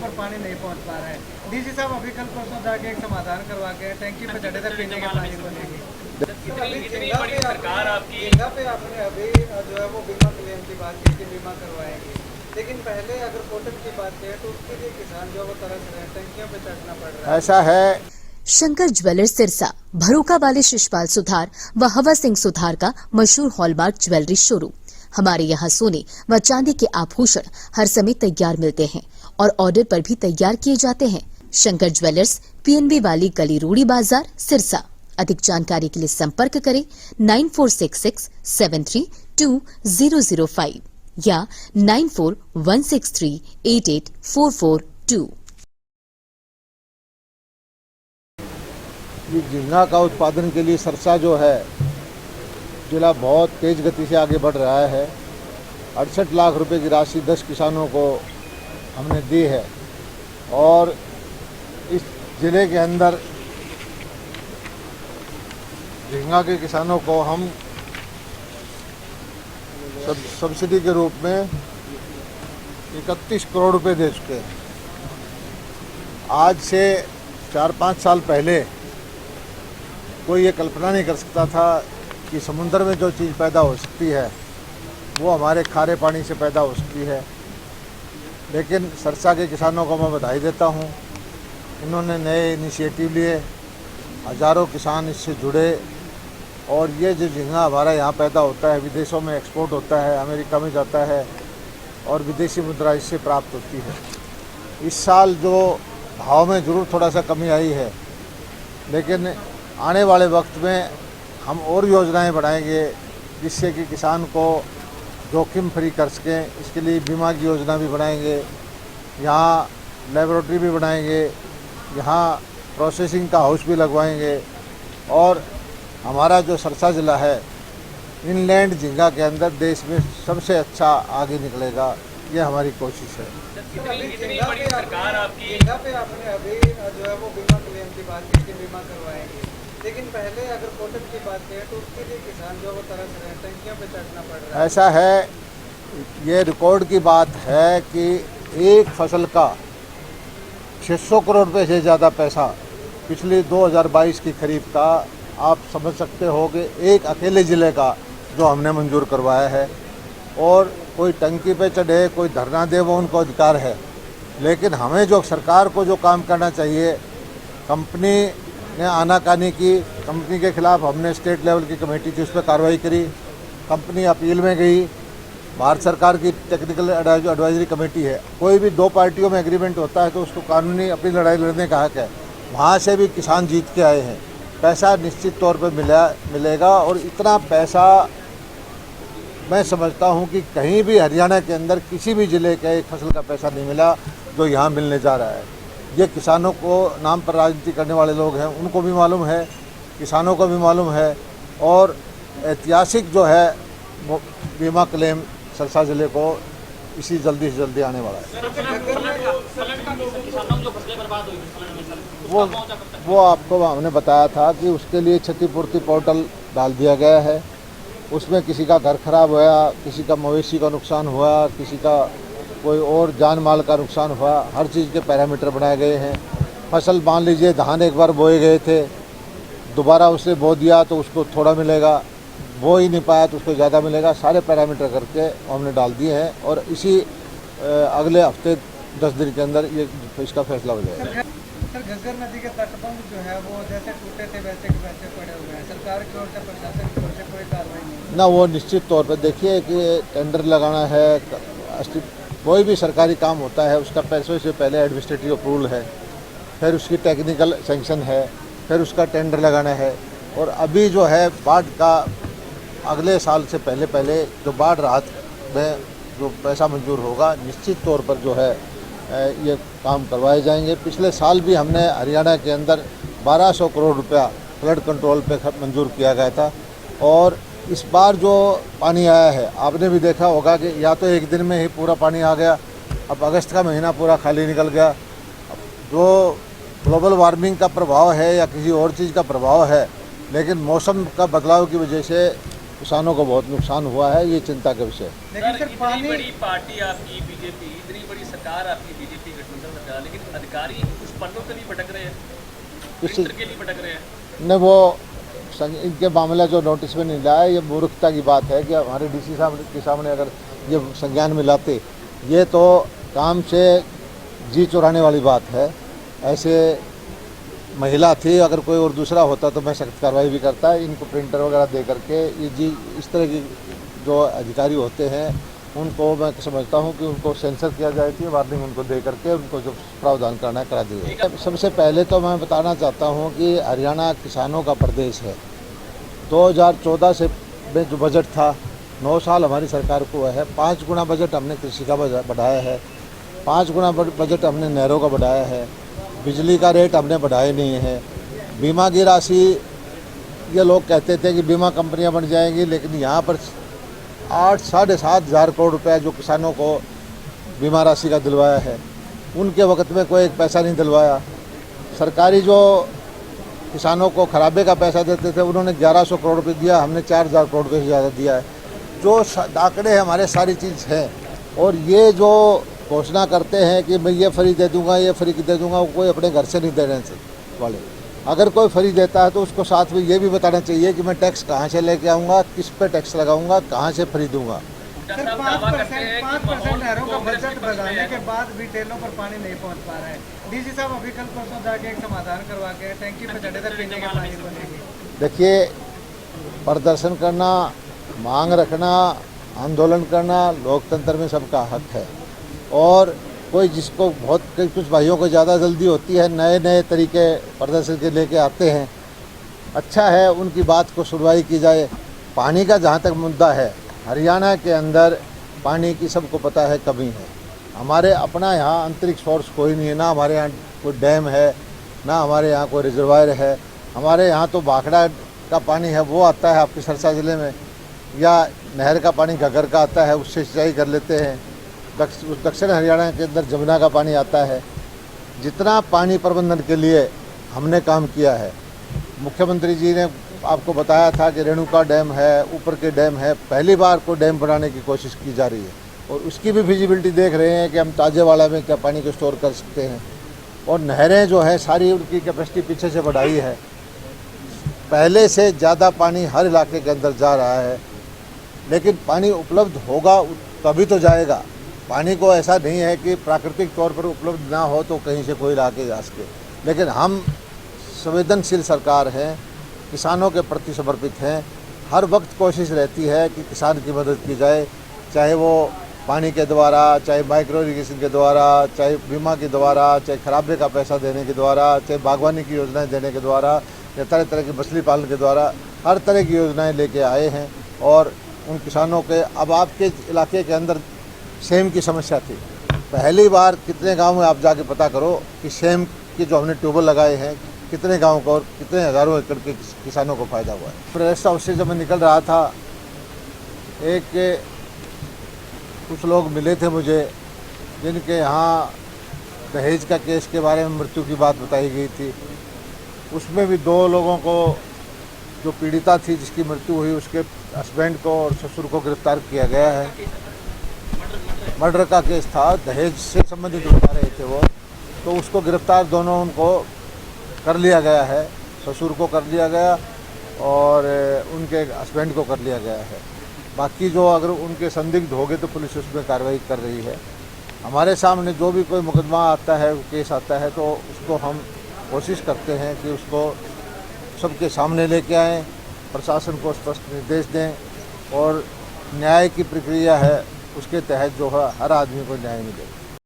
पर पानी नहीं पहुंच पा रहा है। डीसी साहब अभी कल परसों जाके एक समाधान करवा के टैंकी पे चढ़े थे पीने के पानी को लेके। झींगा पे आपने अभी जो है वो बीमा क्लेम की बात की कि बीमा करवाएंगे, लेकिन पहले अगर कॉटन की बात करें तो उसके लिए किसान जो वो तरस रहे हैं, टंकियों पे चढ़ना पड़ रहा है। ऐसा है। शंकर ज्वेलर्स सिरसा, भरोका वाले शिशपाल सुथार व हवा सिंह सुथार का मशहूर हॉलमार्क ज्वेलरी शोरूम। हमारे यहाँ सोने व चांदी के आभूषण हर समय तैयार मिलते हैं और ऑर्डर पर भी तैयार किए जाते हैं। शंकर ज्वेलर्स, PNB वाली गली, रूड़ी बाजार, सिरसा। अधिक जानकारी के लिए संपर्क करें 9466732005 या 9416388442। ये झींगा का उत्पादन के लिए सरसा जो है जिला बहुत तेज गति से आगे बढ़ रहा है। 68 लाख रुपए की राशि 10 किसानों को हमने दी है और इस जिले के अंदर झींगा के किसानों को हम सब्सिडी के रूप में 31 करोड़ रुपए दे चुके हैं। आज से 4-5 साल पहले कोई ये कल्पना नहीं कर सकता था कि समुद्र में जो चीज़ पैदा हो सकती है वो हमारे खारे पानी से पैदा हो सकती है। लेकिन सरसा के किसानों को मैं बधाई देता हूँ, इन्होंने नए इनिशिएटिव लिए, हज़ारों किसान इससे जुड़े और ये जो झींगा हमारा यहाँ पैदा होता है विदेशों में एक्सपोर्ट होता है, अमेरिका में जाता है और विदेशी मुद्रा इससे प्राप्त होती है। इस साल जो भाव में ज़रूर थोड़ा सा कमी आई है, लेकिन आने वाले वक्त में हम और योजनाएं बढ़ाएंगे जिससे कि किसान को जोखिम फ्री कर सकें। इसके लिए बीमा की योजना भी बनाएंगे, यहाँ लेबोरेटरी भी बनाएंगे, यहाँ प्रोसेसिंग का हाउस भी लगवाएंगे और हमारा जो सरसा ज़िला है इनलैंड झींगा के अंदर देश में सबसे अच्छा आगे निकलेगा, ये हमारी कोशिश है। झींगा पे आपने अभी जो है वो बीमा क्लेम की बात की कि बीमा करवाएंगे, लेकिन पहले अगर कॉटन की बात करें तो उसके लिए किसान जो वो तरस रहे हैं, टंकियों पे चढ़ना पड़ रहा है। ऐसा है, ये रिकॉर्ड की बात है कि एक फसल का 600 करोड़ रुपए से ज़्यादा पैसा पिछले 2022 की खरीफ का आप समझ सकते हो कि एक अकेले ज़िले का जो हमने मंजूर करवाया है। और कोई टंकी पे चढ़े, कोई धरना दे, वो उनको अधिकार है, लेकिन हमें जो सरकार को जो काम करना चाहिए, कंपनी ने आनाकानी की, कंपनी के खिलाफ हमने स्टेट लेवल की कमेटी थी, उस पर कार्रवाई करी, कंपनी अपील में गई, भारत सरकार की टेक्निकल एडवाइजरी कमेटी है। कोई भी दो पार्टियों में एग्रीमेंट होता है तो उसको कानूनी अपनी लड़ाई लड़ने का हक है। वहाँ से भी किसान जीत के आए हैं, पैसा निश्चित तौर पर मिलेगा और इतना पैसा मैं समझता हूँ कि कहीं भी हरियाणा के अंदर किसी भी ज़िले के एक फसल का पैसा नहीं मिला जो यहाँ मिलने जा रहा है। ये किसानों को नाम पर राजनीति करने वाले लोग हैं, उनको भी मालूम है, किसानों को भी मालूम है और ऐतिहासिक जो है वो बीमा क्लेम सरसा ज़िले को इसी जल्दी से जल्दी आने वाला है। वो आपको हमने बताया था कि उसके लिए क्षतिपूर्ति पोर्टल डाल दिया गया है। उसमें किसी का घर खराब हुआ, किसी का मवेशी का नुकसान हुआ, किसी का कोई और जान माल का नुकसान हुआ, हर चीज़ के पैरामीटर बनाए गए हैं। फसल मान लीजिए धान एक बार बोए गए थे, दोबारा उसे बो दिया तो उसको थोड़ा मिलेगा, बो ही नहीं पाया तो उसको ज़्यादा मिलेगा। सारे पैरामीटर करके हमने डाल दिए हैं और इसी अगले हफ्ते 10 दिन के अंदर ये इसका फैसला हो जाएगा। सर, घग्गर नदी के तटबंध जो है वो जैसे टूटे थे वैसे के वैसे पड़े हुए हैं, सरकार की ओर से, प्रशासन की ओर से कोई कार्रवाई नहीं ना। वो निश्चित तौर पर देखिए कि टेंडर लगाना है, कोई भी सरकारी काम होता है उसका पैसों से पहले एडमिनिस्ट्रेटिव अप्रूवल है, फिर उसकी टेक्निकल सैंक्शन है, फिर उसका टेंडर लगाना है। और अभी जो है बाढ़ का अगले साल से पहले जो बाढ़ राहत में जो पैसा मंजूर होगा निश्चित तौर पर जो है ये काम करवाए जाएंगे। पिछले साल भी हमने हरियाणा के अंदर 1200 करोड़ रुपया फ्लड कंट्रोल पे मंजूर किया गया था और इस बार जो पानी आया है आपने भी देखा होगा कि या तो एक दिन में ही पूरा पानी आ गया, अब अगस्त का महीना पूरा खाली निकल गया। जो ग्लोबल वार्मिंग का प्रभाव है या किसी और चीज़ का प्रभाव है, लेकिन मौसम का बदलाव की वजह से किसानों को बहुत नुकसान हुआ है, ये चिंता का विषय है। लेकिन सर, इतनी बड़ी पार्टी आपकी बीजेपी, इतनी बड़ी सरकार आपकी बीजेपी गठबंधन का, लेकिन अधिकारी कुछ पन्नों के लिए भटक रहे हैं, किसी प्रिंटर के लिए भटक रहे हैं। ने वो इनके मामला जो नोटिस में नहीं लाया, ये मूर्खता की बात है कि हमारे डीसी साहब के सामने अगर ये संज्ञान में लाते, ये तो काम से जी चुराने वाली बात है। ऐसे महिला थी, अगर कोई और दूसरा होता तो मैं सख्त कार्रवाई भी करता है। इनको प्रिंटर वगैरह दे करके ये जी इस तरह की जो अधिकारी होते हैं उनको मैं समझता हूं कि उनको सेंसर किया जाए थी, वार्निंग उनको दे करके उनको जो प्रावधान करना है करा दिया। सबसे पहले तो मैं बताना चाहता हूं कि हरियाणा किसानों का प्रदेश है। 2014 से में जो बजट था, 9 साल हमारी सरकार को है, 5 गुना बजट हमने कृषि का बढ़ाया है, 5 गुना बजट हमने नहरों का बढ़ाया है, बिजली का रेट हमने बढ़ाए नहीं है। बीमा की राशि, ये लोग कहते थे कि बीमा कंपनियां बन जाएंगी, लेकिन यहाँ पर 8-7.5 हज़ार करोड़ रुपया जो किसानों को बीमा राशि का दिलवाया है, उनके वक्त में कोई एक पैसा नहीं दिलवाया। सरकारी जो किसानों को खराबे का पैसा देते थे, उन्होंने 1100 करोड़ रुपये दिया, हमने 4000 करोड़ रुपये से ज़्यादा दिया है। जो आंकड़े हमारे सारी चीज़ है, और ये जो घोषणा करते हैं कि मैं ये फ्री दे दूंगा, ये फ्री दे दूंगा, वो कोई अपने घर से नहीं देने वाले। अगर कोई फ्री देता है तो उसको साथ में ये भी बताना चाहिए कि मैं टैक्स कहाँ से लेके आऊँगा, किस पे टैक्स लगाऊंगा, कहाँ से फ्री दूंगा। सर 5% नहरों का बजट बढ़ाने के बाद भी टेलों पर पानी नहीं पहुंच पा रहा है। डीसी साहब अभी कल परसों जाके एक समाधान करवा के टैंकी पे चढ़े थे, पीने के पानी को लेके। देखिए, प्रदर्शन करना, मांग रखना, आंदोलन करना लोकतंत्र में सबका हक है। और कोई जिसको बहुत कुछ भाइयों को ज़्यादा जल्दी होती है, नए नए तरीके प्रदर्शन के लेके आते हैं, अच्छा है, उनकी बात को सुनवाई की जाए। पानी का जहाँ तक मुद्दा है, हरियाणा के अंदर पानी की सबको पता है कमी है। हमारे अपना यहाँ अंतरिक्ष सोर्स कोई नहीं है, ना हमारे यहाँ कोई डैम है, ना हमारे यहाँ कोई रिजर्वायर है। हमारे यहाँ तो भाखड़ा का पानी है, वो आता है आपके सिरसा ज़िले में, या नहर का पानी घग्गर का आता है, उससे सिंचाई कर लेते हैं। दक्षिण हरियाणा के अंदर जमुना का पानी आता है। जितना पानी प्रबंधन के लिए हमने काम किया है, मुख्यमंत्री जी ने आपको बताया था कि रेणुका डैम है, ऊपर के डैम है, पहली बार को डैम बनाने की कोशिश की जा रही है, और उसकी भी फिजिबिलिटी देख रहे हैं कि हम ताजेवाला में क्या पानी को स्टोर कर सकते हैं। और नहरें जो है सारी, उनकी कैपेसिटी पीछे से बढ़ाई है, पहले से ज़्यादा पानी हर इलाके के अंदर जा रहा है। लेकिन पानी उपलब्ध होगा तभी तो जाएगा। पानी को ऐसा नहीं है कि प्राकृतिक तौर पर उपलब्ध ना हो तो कहीं से कोई ला के जा सके। लेकिन हम संवेदनशील सरकार हैं, किसानों के प्रति समर्पित हैं। हर वक्त कोशिश रहती है कि किसान की मदद की जाए, चाहे वो पानी के द्वारा, चाहे माइक्रो इरिगेशन के द्वारा, चाहे बीमा के द्वारा, चाहे खराबे का पैसा देने के द्वारा, चाहे बागवानी की योजनाएं देने के द्वारा, या तरह तरह की मछली पालन के द्वारा, हर तरह की योजनाएं लेके आए हैं। और उन किसानों के, अब आपके इलाके के अंदर सेम की समस्या थी, पहली बार कितने गांव में आप जाके पता करो कि सेम के जो हमने ट्यूबवेल लगाए हैं, कितने गांव को और कितने हज़ारों एकड़ के किसानों को फ़ायदा हुआ है। रेस्ट हाउस से जब मैं निकल रहा था, एक कुछ लोग मिले थे मुझे, जिनके यहाँ दहेज का केस के बारे में मृत्यु की बात बताई गई थी। उसमें भी 2 लोगों को, जो पीड़िता थी जिसकी मृत्यु हुई, उसके हस्बैंड को और ससुर को गिरफ्तार किया गया है। मर्डर का केस था, दहेज से संबंधित बता रहे थे वो, तो उसको गिरफ्तार दोनों उनको कर लिया गया है। ससुर को कर लिया गया और उनके हस्बैंड को कर लिया गया है। बाकी जो अगर उनके संदिग्ध हो गए तो पुलिस उसमें कार्रवाई कर रही है। हमारे सामने जो भी कोई मुकदमा आता है, केस आता है, तो उसको हम कोशिश करते हैं कि उसको सबके सामने लेके आएँ, प्रशासन को स्पष्ट निर्देश दें, और न्याय की प्रक्रिया है, उसके तहत जो है हर आदमी को न्याय मिले।